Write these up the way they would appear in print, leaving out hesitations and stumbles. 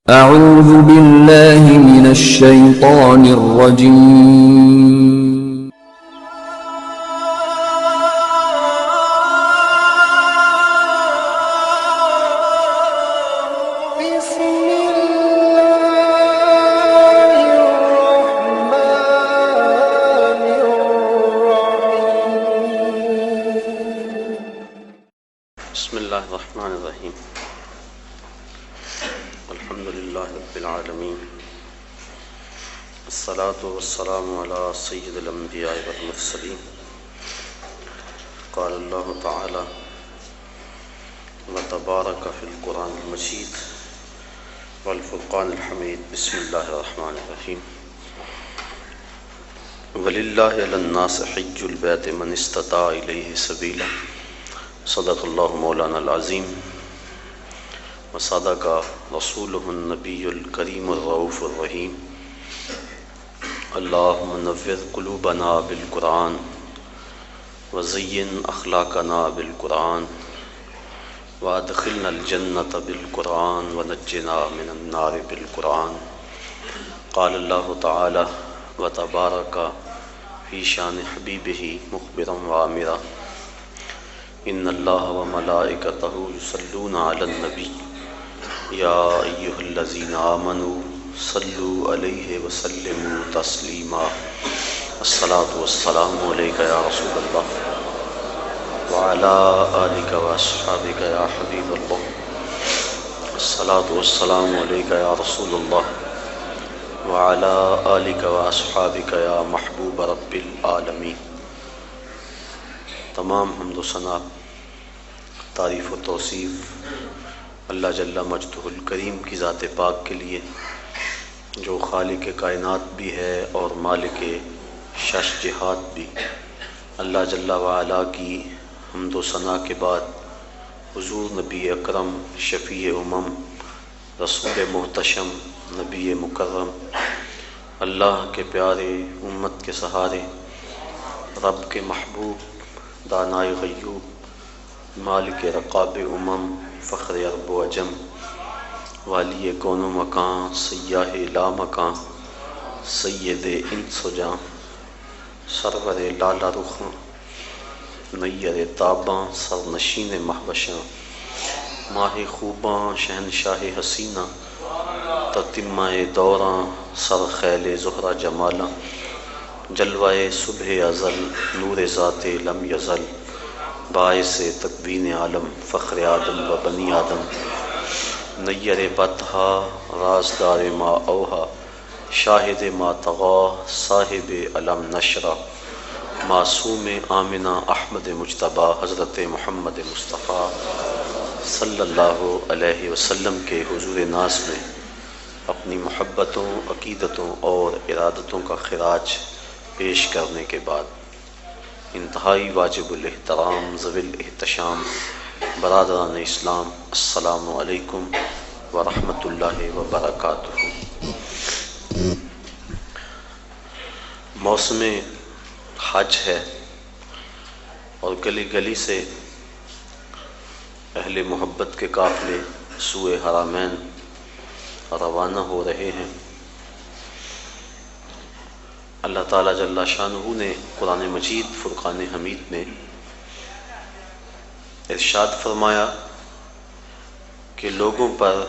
أعوذ بالله من الشيطان الرجيم. بسم الله الرحمن الرحيم. بسم الله الرحمن الرحيم. الحمد لله رب العالمين، الصلاة والسلام على سيد الأنبياء والمرسلين. قال الله تعالى: وتبارك في القرآن المجيد والفرقان الحميد. بسم الله الرحمن الرحيم. ولله على الناس حج البيت من استطاع إليه سبيلا. صدق الله مولانا العظيم وصدق رسوله النبي الكريم الرؤوف الرحيم. اللهم نور قلوبنا بالقرآن وزين أخلاقنا بالقرآن وادخلنا الجنة بالقرآن ونجنا من النار بالقرآن. قال الله تعالى: وتبارك في شان حبيبه مخبرا وآمرا إن الله وملائكته يصلون على النبي يا أيها الذين آمنوا صلوا عليه وسلموا تسليما. الصلاة والسلام عليك يا رسول الله وعلى آلك وأصحابك يا حبيب الله. الصلاة والسلام عليك يا رسول الله وعلى آلك وأصحابك يا محبوب رب العالمين. تمام حمد و ثنا، تعریف و توصیف اللہ جل مجدہ الکریم کی ذات پاک کے لیے، جو خالق کائنات بھی ہے اور مالک شش جہات بھی۔ اللہ جل وعلا کی حمد و ثنا کے بعد حضور نبی اکرم، شفیع امم، رسول محتشم، نبی مکرم، اللہ کے پیارے، امت کے سہارے، رب کے محبوب، دانائے غیوب، مالک رقاب امم، فخر عرب و عجم، والی کون و مکان، سیاہ لا مکان، سید انس و جاں، سرور لالا رخاں، نیر تاباں، سرنشین مہوشاں، ماہ خوباں، شہنشاہ حسینہ، تتمہ دوراں، سر خیل زہرہ جمالاں، جلوہ صبح ازل، نور ذات لم یزل، باعث تکوین عالم، فخر آدم و بنی آدم، نیر بطحا، رازدار ما اوہا، شاہد ما طغا، صاحب علم نشرہ، معصوم آمنہ احمد مجتبیٰ، حضرت محمد مصطفیٰ صلی اللہ علیہ وسلم کے حضور ناز میں اپنی محبتوں، عقیدتوں اور ارادتوں کا خراج پیش کرنے کے بعد، انتہائی واجب الاحترام ذوی الاحتشام برادران اسلام، السلام علیکم ورحمۃ اللہ وبرکاتہ۔ موسم حج ہے اور گلی گلی سے اہل محبت کے قافلے سوئے حرمین روانہ ہو رہے ہیں۔ اللہ تعالیٰ جل شانہ نے قرآن مجید فرقان حمید میں ارشاد فرمایا کہ لوگوں پر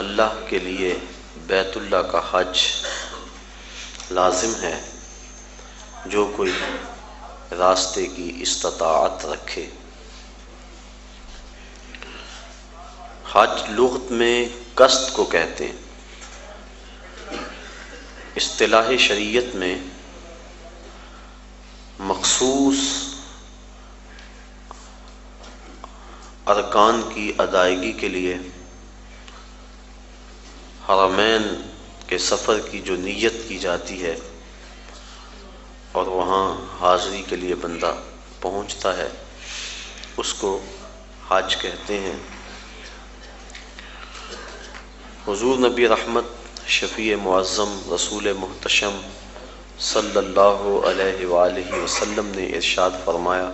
اللہ کے لیے بیت اللہ کا حج لازم ہے جو کوئی راستے کی استطاعت رکھے۔ حج لغت میں قصد کو کہتے ہیں، اصطلاح شریعت میں مخصوص ارکان کی ادائیگی کے لیے حرمین کے سفر کی جو نیت کی جاتی ہے اور وہاں حاضری کے لیے بندہ پہنچتا ہے اس کو حج کہتے ہیں۔ حضور نبی رحمت شفیع معظم رسول محتشم صلی اللہ علیہ وآلہ وسلم نے ارشاد فرمایا،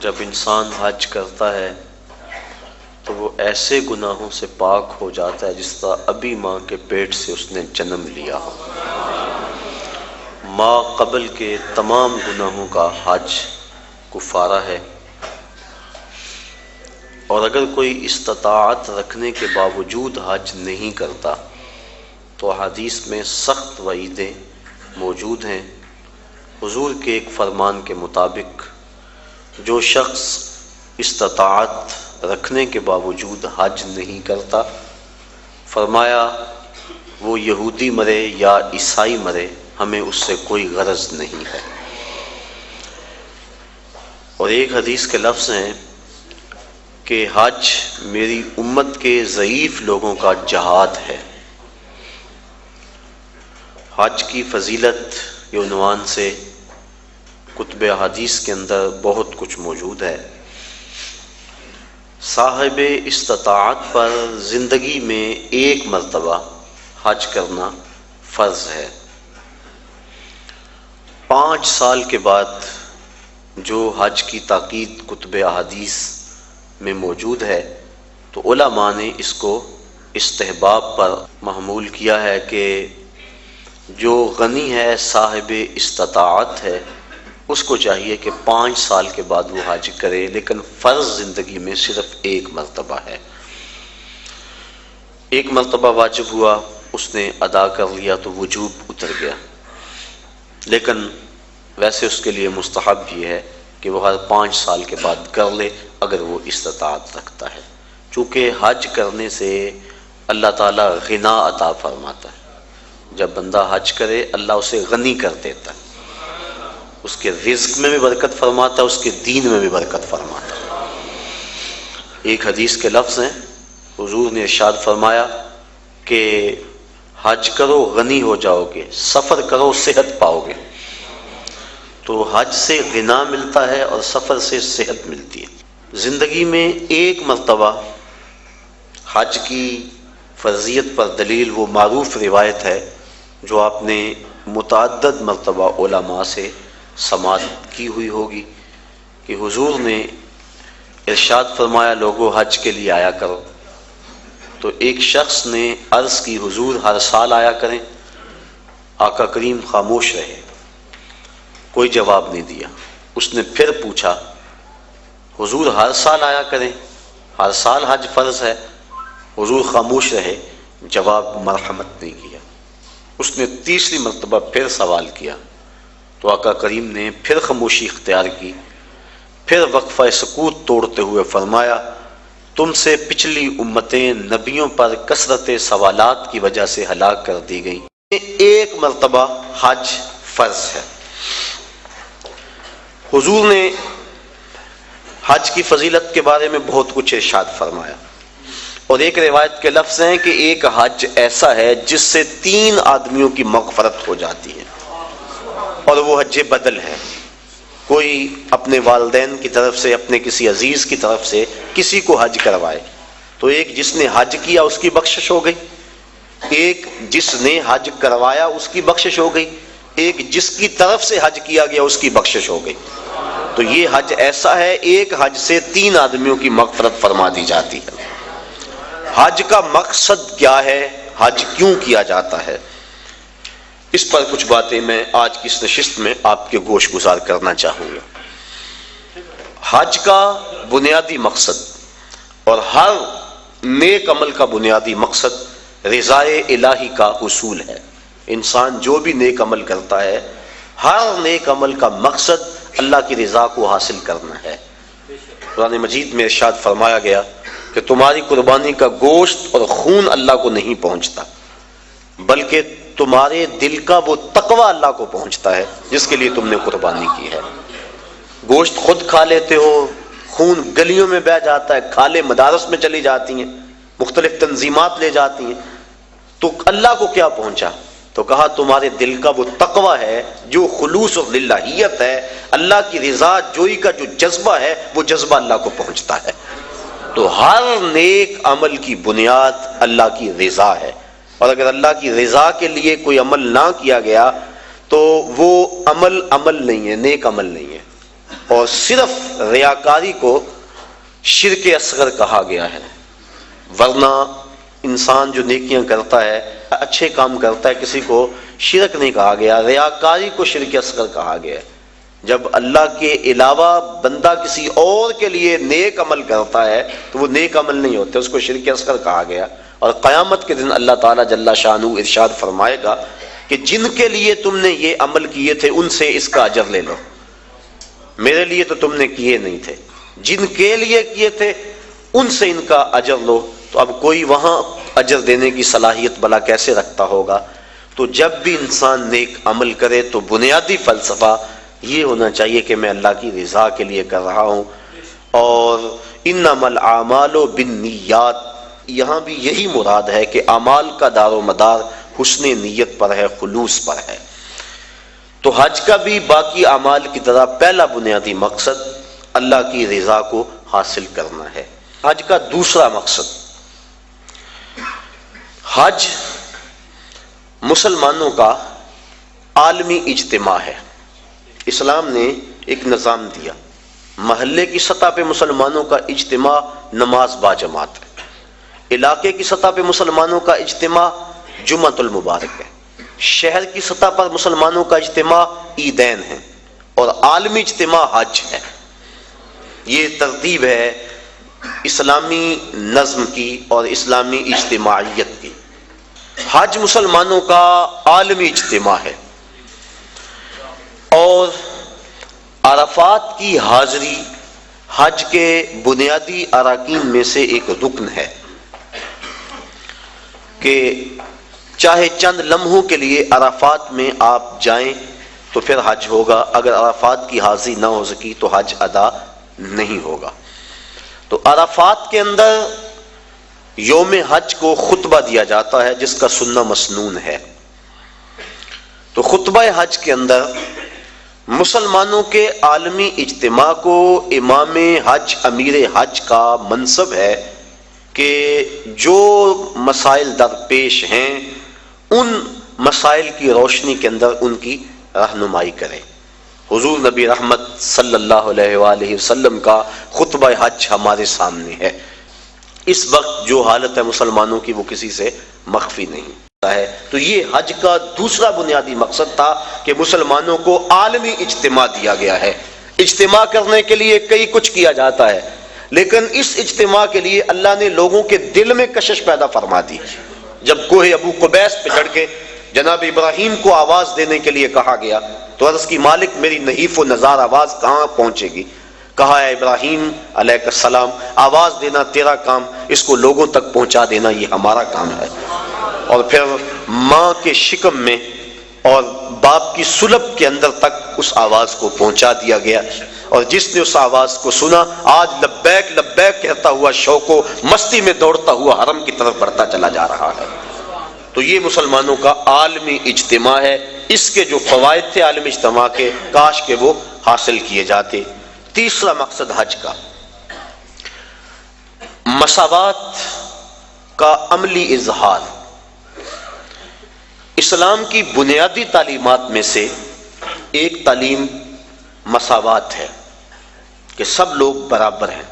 جب انسان حج کرتا ہے تو وہ ایسے گناہوں سے پاک ہو جاتا ہے جس طرح ابھی ماں کے پیٹ سے اس نے جنم لیا ہو۔ ماں قبل کے تمام گناہوں کا حج کفارہ ہے، اور اگر کوئی استطاعت رکھنے کے باوجود حج نہیں کرتا تو حدیث میں سخت وعیدیں موجود ہیں۔ حضور کے ایک فرمان کے مطابق جو شخص استطاعت رکھنے کے باوجود حج نہیں کرتا، فرمایا وہ یہودی مرے یا عیسائی مرے، ہمیں اس سے کوئی غرض نہیں ہے۔ اور ایک حدیث کے لفظ ہیں کہ حج میری امت کے ضعیف لوگوں کا جہاد ہے۔ حج کی فضیلت کے عنوان سے کتب حدیث کے اندر بہت کچھ موجود ہے۔ صاحب استطاعت پر زندگی میں ایک مرتبہ حج کرنا فرض ہے۔ 5 سال کے بعد جو حج کی تاکید کتب احادیث میں موجود ہے تو علماء نے اس کو استحباب پر محمول کیا ہے کہ جو غنی ہے، صاحب استطاعت ہے، اس کو چاہیے کہ 5 سال کے بعد وہ حج کرے، لیکن فرض زندگی میں صرف ایک مرتبہ ہے۔ ایک مرتبہ واجب ہوا، اس نے ادا کر لیا تو وجوب اتر گیا، لیکن ویسے اس کے لیے مستحب یہ ہے کہ وہ ہر 5 سال کے بعد کر لے اگر وہ استطاعت رکھتا ہے، چونکہ حج کرنے سے اللہ تعالیٰ غنا عطا فرماتا ہے۔ جب بندہ حج کرے اللہ اسے غنی کر دیتا ہے، اس کے رزق میں بھی برکت فرماتا ہے، اس کے دین میں بھی برکت فرماتا ہے۔ ایک حدیث کے لفظ ہیں، حضور نے ارشاد فرمایا کہ حج کرو غنی ہو جاؤ گے، سفر کرو صحت پاؤ گے۔ تو حج سے غنا ملتا ہے اور سفر سے صحت ملتی ہے۔ زندگی میں ایک مرتبہ حج کی فرضیت پر دلیل وہ معروف روایت ہے جو آپ نے متعدد مرتبہ علماء سے سماعت کی ہوئی ہوگی کہ حضور نے ارشاد فرمایا، لوگوں حج کے لیے آیا کرو۔ تو ایک شخص نے عرض کی، حضور ہر سال آیا کریں۔ آقا کریم خاموش رہے، کوئی جواب نہیں دیا۔ اس نے پھر پوچھا، حضور ہر سال آیا کریں، ہر سال حج فرض ہے۔ حضور خاموش رہے، جواب مرحمت نہیں کیا۔ اس نے تیسری مرتبہ پھر سوال کیا تو آقا کریم نے پھر خاموشی اختیار کی، پھر وقفہ سکوت توڑتے ہوئے فرمایا، تم سے پچھلی امتیں نبیوں پر کثرت سوالات کی وجہ سے ہلاک کر دی گئیں، ایک مرتبہ حج فرض ہے۔ حضور نے حج کی فضیلت کے بارے میں بہت کچھ ارشاد فرمایا، اور ایک روایت کے لفظ ہیں کہ ایک حج ایسا ہے جس سے 3 آدمیوں کی مغفرت ہو جاتی ہے، اور وہ حج بدل ہے۔ کوئی اپنے والدین کی طرف سے، اپنے کسی عزیز کی طرف سے کسی کو حج کروائے تو ایک جس نے حج کیا اس کی بخشش ہو گئی، ایک جس نے حج کروایا اس کی بخشش ہو گئی، ایک جس کی طرف سے حج کیا گیا اس کی بخشش ہو گئی۔ تو یہ حج ایسا ہے، ایک حج سے 3 آدمیوں کی مغفرت فرما دی جاتی ہے۔ حج کا مقصد کیا ہے، حج کیوں کیا جاتا ہے، اس پر کچھ باتیں میں آج کی اس نشست میں آپ کے گوش گزار کرنا چاہوں گا۔ حج کا بنیادی مقصد اور ہر نیک عمل کا بنیادی مقصد رضائے الہی کا حصول ہے۔ انسان جو بھی نیک عمل کرتا ہے، ہر نیک عمل کا مقصد اللہ کی رضا کو حاصل کرنا ہے۔ قرآن مجید میں ارشاد فرمایا گیا کہ تمہاری قربانی کا گوشت اور خون اللہ کو نہیں پہنچتا، بلکہ تمہارے دل کا وہ تقوی اللہ کو پہنچتا ہے جس کے لیے تم نے قربانی کی ہے۔ گوشت خود کھا لیتے ہو، خون گلیوں میں بہہ جاتا ہے، کھالیں مدارس میں چلی جاتی ہیں، مختلف تنظیمات لے جاتی ہیں، تو اللہ کو کیا پہنچا؟ تو کہا تمہارے دل کا وہ تقوی ہے، جو خلوص اور للہیت ہے، اللہ کی رضا جوئی کا جو جذبہ ہے، وہ جذبہ اللہ کو پہنچتا ہے۔ تو ہر نیک عمل کی بنیاد اللہ کی رضا ہے، اور اگر اللہ کی رضا کے لیے کوئی عمل نہ کیا گیا تو وہ عمل نہیں ہے، نیک عمل نہیں ہے۔ اور صرف ریاکاری کو شرک اصغر کہا گیا ہے، ورنہ انسان جو نیکیاں کرتا ہے، اچھے کام کرتا ہے، کسی کو شرک نہیں کہا گیا، ریاکاری کو شرک اصغر کہا گیا ہے۔ جب اللہ کے علاوہ بندہ کسی اور کے لیے نیک عمل کرتا ہے تو وہ نیک عمل نہیں ہوتے، اس کو شرک اصغر کہا گیا۔ اور قیامت کے دن اللہ تعالیٰ جل شانہ ارشاد فرمائے گا کہ جن کے لیے تم نے یہ عمل کیے تھے ان سے اس کا اجر لے لو، میرے لیے تو تم نے کیے نہیں تھے، جن کے لیے کیے تھے ان سے ان کا اجر لو۔ تو اب کوئی وہاں اجر دینے کی صلاحیت بلا کیسے رکھتا ہوگا؟ تو جب بھی انسان نیک عمل کرے تو بنیادی فلسفہ یہ ہونا چاہیے کہ میں اللہ کی رضا کے لیے کر رہا ہوں۔ اور انما الاعمال بالنیات، یہاں بھی یہی مراد ہے کہ اعمال کا دار و مدار حسن نیت پر ہے، خلوص پر ہے۔ تو حج کا بھی باقی اعمال کی طرح پہلا بنیادی مقصد اللہ کی رضا کو حاصل کرنا ہے۔ حج کا دوسرا مقصد، حج مسلمانوں کا عالمی اجتماع ہے۔ اسلام نے ایک نظام دیا، محلے کی سطح پہ مسلمانوں کا اجتماع نماز با جماعت ہے، علاقے کی سطح پہ مسلمانوں کا اجتماع جمعۃ المبارک ہے، شہر کی سطح پر مسلمانوں کا اجتماع عیدین ہے، اور عالمی اجتماع حج ہے۔ یہ ترتیب ہے اسلامی نظم کی اور اسلامی اجتماعیت کی۔ حج مسلمانوں کا عالمی اجتماع ہے، اور عرفات کی حاضری حج کے بنیادی اراکین میں سے ایک رکن ہے کہ چاہے چند لمحوں کے لیے عرفات میں آپ جائیں تو پھر حج ہوگا، اگر عرفات کی حاضری نہ ہو سکی تو حج ادا نہیں ہوگا۔ تو عرفات کے اندر یوم حج کو خطبہ دیا جاتا ہے جس کا سننا مسنون ہے۔ تو خطبہ حج کے اندر مسلمانوں کے عالمی اجتماع کو امام حج، امیر حج کا منصب ہے کہ جو مسائل درپیش ہیں ان مسائل کی روشنی کے اندر ان کی رہنمائی کریں۔ حضور نبی رحمت صلی اللہ علیہ وآلہ وسلم کا خطبہ حج ہمارے سامنے ہے۔ اس وقت جو حالت ہے مسلمانوں کی وہ کسی سے مخفی نہیں ہے۔ تو یہ حج کا دوسرا بنیادی مقصد تھا کہ مسلمانوں کو عالمی اجتماع دیا گیا ہے۔ اجتماع کرنے کے لیے کئی کچھ کیا جاتا ہے، لیکن اس اجتماع کے لیے اللہ نے لوگوں کے دل میں کشش پیدا فرما دی۔ جب کوہ ابو قبیس پہ چڑھ کے جناب ابراہیم کو آواز دینے کے لیے کہا گیا تو عرض کی مالک میری نحیف و نزار آواز کہاں پہنچے گی؟ کہا اے ابراہیم علیہ السلام، آواز دینا تیرا کام، اس کو لوگوں تک پہنچا دینا یہ ہمارا کام ہے۔ اور پھر ماں کے شکم میں اور باپ کی سلب کے اندر تک اس آواز کو پہنچا دیا گیا، اور جس نے اس آواز کو سنا آج لبیک لبیک کہتا ہوا شوق و مستی میں دوڑتا ہوا حرم کی طرف بڑھتا چلا جا رہا ہے۔ تو یہ مسلمانوں کا عالمی اجتماع ہے۔ اس کے جو فوائد تھے عالمی اجتماع کے، کاش کہ وہ حاصل کیے جاتے۔ تیسرا مقصد حج کا مساوات کا عملی اظہار۔ اسلام کی بنیادی تعلیمات میں سے ایک تعلیم مساوات ہے کہ سب لوگ برابر ہیں،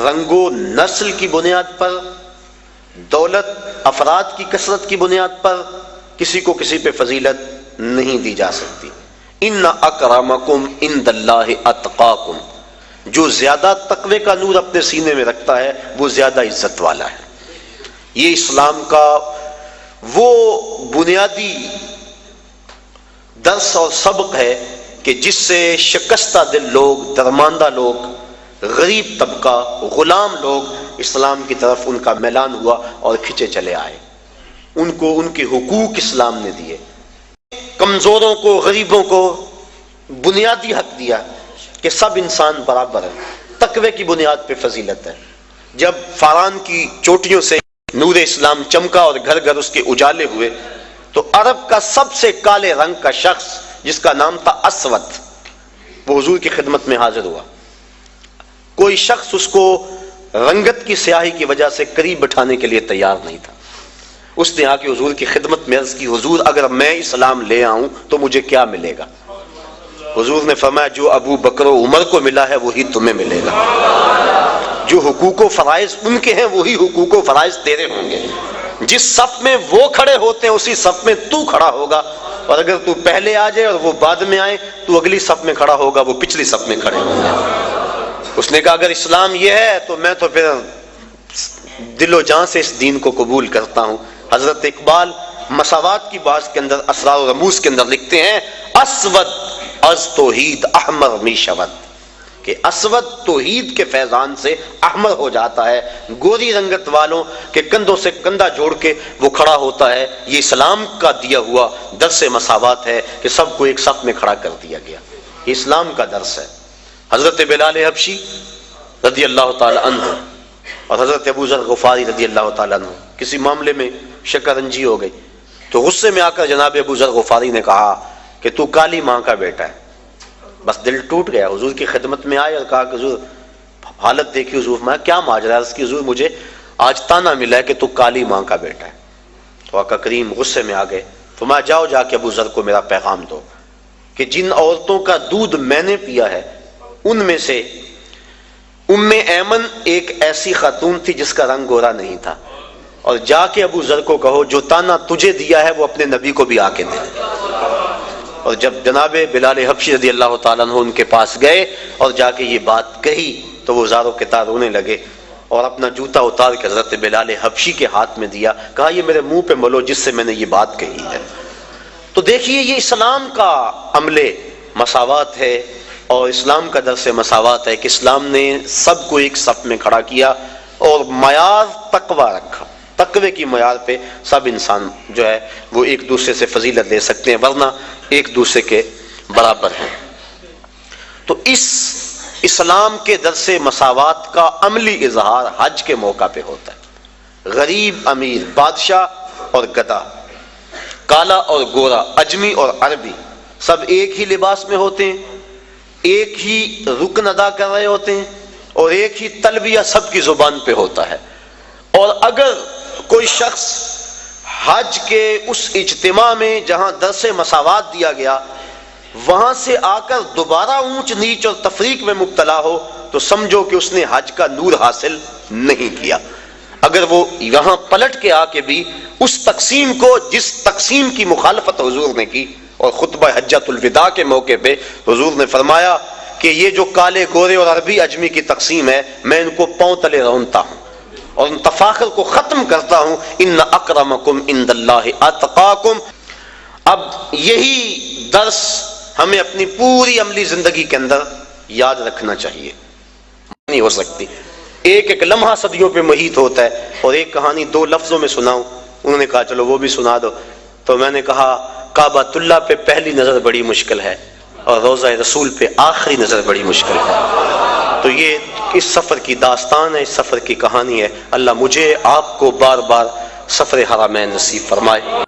رنگ و نسل کی بنیاد پر، دولت افراد کی کثرت کی بنیاد پر کسی کو کسی پہ فضیلت نہیں دی جا سکتی۔ ان اکرمکم عند اللہ اتقاکم، جو زیادہ تقوی کا نور اپنے سینے میں رکھتا ہے وہ زیادہ عزت والا ہے۔ یہ اسلام کا وہ بنیادی درس اور سبق ہے کہ جس سے شکستہ دل لوگ، درماندہ لوگ، غریب طبقہ، غلام لوگ اسلام کی طرف ان کا میلان ہوا اور کھچے چلے آئے۔ ان کو ان کے حقوق اسلام نے دیے، کمزوروں کو، غریبوں کو بنیادی حق دیا کہ سب انسان برابر ہیں۔ تقوی کی بنیاد پہ فضیلت ہے۔ جب فاران کی چوٹیوں سے نور اسلام چمکا اور گھر گھر اس کے اجالے ہوئے تو عرب کا سب سے کالے رنگ کا شخص جس کا نام تھا اسود، وہ حضور کی خدمت میں حاضر ہوا۔ کوئی شخص اس کو رنگت کی سیاہی کی وجہ سے قریب بٹھانے کے لیے تیار نہیں تھا۔ اس نے آ کے حضور کی خدمت میں عرض کی، حضور اگر میں اسلام لے آؤں تو مجھے کیا ملے گا؟ حضور نے فرمایا جو ابو بکر و عمر کو ملا ہے وہی تمہیں ملے گا، جو حقوق و فرائض ان کے ہیں وہی حقوق و فرائض تیرے ہوں گے۔ جس صف میں وہ کھڑے ہوتے ہیں اسی صف میں تو کھڑا ہوگا، اور اگر تو پہلے آ جائے اور وہ بعد میں آئے تو اگلی صف میں کھڑا ہوگا، وہ پچھلی صف میں کھڑے ہوں گے۔ اس نے کہا اگر اسلام یہ ہے تو میں تو پھر دل و جان سے اس دین کو قبول کرتا ہوں۔ حضرت اقبال مساوات کی بات کے اندر اسرار و رموز کے اندر لکھتے ہیں اسود از توحید احمر می شود، کہ اسود توحید کے فیضان سے احمر ہو جاتا ہے، گوری رنگت والوں کے کندھوں سے کندھا جوڑ کے وہ کھڑا ہوتا ہے۔ یہ اسلام کا دیا ہوا درس مساوات ہے کہ سب کو ایک صف میں کھڑا کر دیا گیا، یہ اسلام کا درس ہے۔ حضرت بلال حبشی رضی اللہ تعالی عنہ اور حضرت ابو ذر غفاری رضی اللہ تعالی عنہ کسی معاملے میں شکنجی ہو گئی تو غصے میں آ کر جناب ابو ذر غفاری نے کہا کہ تو کالی ماں کا بیٹا ہے۔ بس دل ٹوٹ گیا، حضور کی خدمت میں آئے اور کہا کہ حضور حالت دیکھی، حضور میں کیا ماجرا ہے؟ اس کی حضور مجھے آج تانا ملا ہے کہ تو کالی ماں کا بیٹا ہے۔ تو آقا کریم غصے میں آ گئے، فرمایا جاؤ جا کے ابو ذر کو میرا پیغام دو کہ جن عورتوں کا دودھ میں نے پیا ہے ان میں سے ام ایمن ایک ایسی خاتون تھی جس کا رنگ گورا نہیں تھا، اور جا کے ابو ذر کو کہو جو تانا تجھے دیا ہے وہ اپنے نبی کو بھی آ کے دے۔ اور جب جناب بلال حبشی رضی اللہ تعالیٰ عنہ ان کے پاس گئے اور جا کے یہ بات کہی تو وہ زاروں کے تار رونے لگے اور اپنا جوتا اتار کے حضرت بلال حبشی کے ہاتھ میں دیا، کہا یہ میرے منہ پہ ملو جس سے میں نے یہ بات کہی ہے۔ تو دیکھیے یہ اسلام کا عمل مساوات ہے اور اسلام کا درس مساوات ہے کہ اسلام نے سب کو ایک صف میں کھڑا کیا اور معیار تقوی رکھا۔ تقوی کی معیار پہ سب انسان جو ہے وہ ایک دوسرے سے فضیلت لے سکتے ہیں، ورنہ ایک دوسرے کے برابر ہیں۔ تو اس اسلام کے درس مساوات کا عملی اظہار حج کے موقع پہ ہوتا ہے۔ غریب امیر، بادشاہ اور گدھا، کالا اور گورا، اجمی اور عربی سب ایک ہی لباس میں ہوتے ہیں، ایک ہی رکن ادا کر رہے ہوتے ہیں اور ایک ہی تلبیہ سب کی زبان پہ ہوتا ہے۔ اور اگر کوئی شخص حج کے اس اجتماع میں جہاں درس مساوات دیا گیا وہاں سے آ کر دوبارہ اونچ نیچ اور تفریق میں مبتلا ہو تو سمجھو کہ اس نے حج کا نور حاصل نہیں کیا۔ اگر وہ یہاں پلٹ کے آ کے بھی اس تقسیم کو جس تقسیم کی مخالفت حضور نے کی، اور خطبہ حجۃ الوداع کے موقع پہ حضور نے فرمایا کہ یہ جو کالے گورے اور عربی اجمی کی تقسیم ہے میں ان کو پاؤں تلے رونتا ہوں اور ان تفاخر کو ختم کرتا ہوں، ان اکرمکم عند اللہ اتقاکم۔ اب یہی درس ہمیں اپنی پوری عملی زندگی کے اندر یاد رکھنا چاہیے، نہیں ہو سکتی۔ ایک ایک لمحہ صدیوں پہ محیط ہوتا ہے، اور ایک کہانی 2 لفظوں میں سناؤں، انہوں نے کہا چلو وہ بھی سنا دو، تو میں نے کہا کعبۃ اللہ پہ پہلی نظر بڑی مشکل ہے اور روضہ رسول پہ آخری نظر بڑی مشکل ہے۔ تو یہ اس سفر کی داستان ہے، اس سفر کی کہانی ہے۔ اللہ مجھے آپ کو بار بار سفر حرمین نصیب فرمائے۔